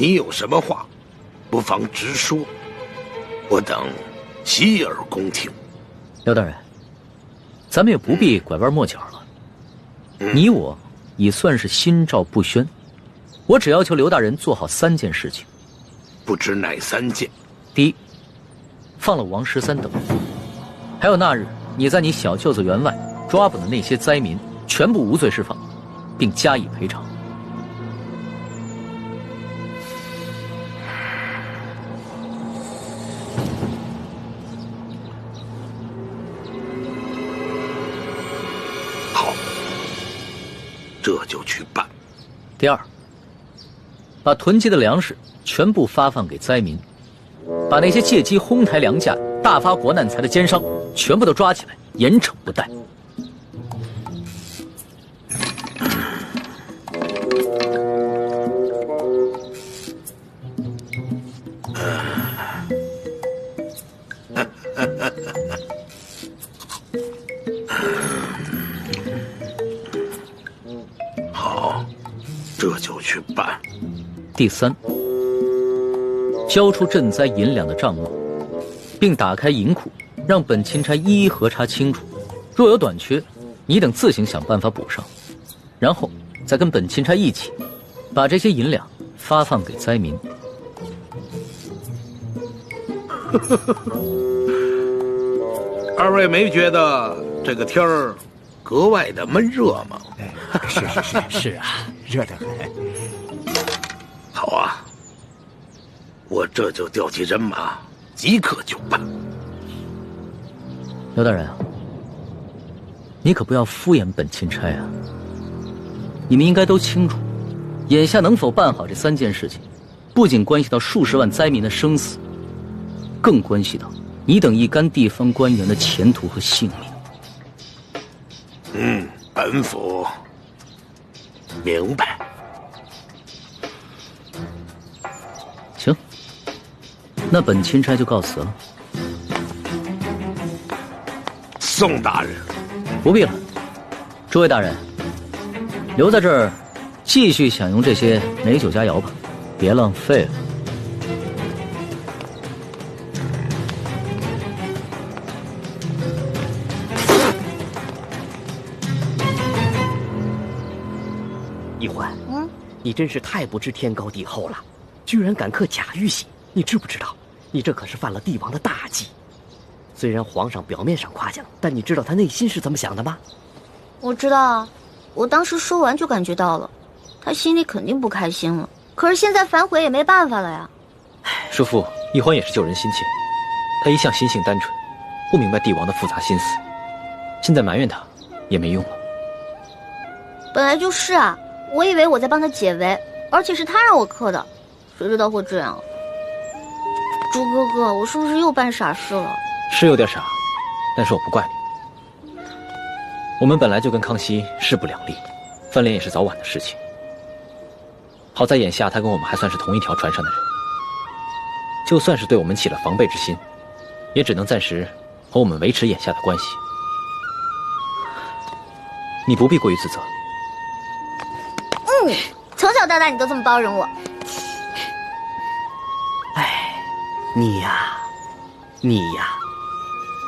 你有什么话，不妨直说，我等洗耳恭听。刘大人，咱们也不必拐弯抹角了。你我已算是心照不宣，我只要求刘大人做好3件事情。不知哪3件？第一，放了王13等人，还有那日你在你小舅子园外抓捕的那些灾民，全部无罪释放，并加以赔偿。好，这就去办。第二，把囤积的粮食全部发放给灾民，把那些借机哄抬粮价、大发国难财的奸商全部都抓起来，严惩不贷。好，这就去办。第三，交出赈灾银两的账目，并打开银库，让本钦差一一核查清楚，若有短缺，你等自行想办法补上，然后再跟本钦差一起，把这些银两发放给灾民。二位没觉得这个天儿格外的闷热吗？是啊，热得很。好啊，我这就调集人马，即刻就办。刘大人啊，你可不要敷衍本钦差啊！你们应该都清楚，眼下能否办好这3件事情，不仅关系到数十万灾民的生死，更关系到你等一干地方官员的前途和性命。本府明白。行，那本钦差就告辞了。宋大人，不必了。诸位大人，留在这儿，继续享用这些美酒佳肴吧，别浪费了。一欢，你真是太不知天高地厚了，居然敢刻假玉玺！你知不知道，你这可是犯了帝王的大忌。虽然皇上表面上夸奖，但你知道他内心是怎么想的吗？我知道啊，我当时说完就感觉到了，他心里肯定不开心了。可是现在反悔也没办法了呀。叔父，一欢也是救人心切，他一向心性单纯，不明白帝王的复杂心思，现在埋怨他也没用了。本来就是啊，我以为我在帮他解围，而且是他让我刻的，谁知道会这样。朱哥哥，我是不是又办傻事了？是有点傻，但是我不怪你。我们本来就跟康熙势不两立，翻脸也是早晚的事情。好在眼下他跟我们还算是同一条船上的人，就算是对我们起了防备之心，也只能暂时和我们维持眼下的关系。你不必过于自责。从小到大你都这么包容我。哎，你呀，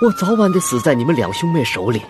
我早晚得死在你们2兄妹手里。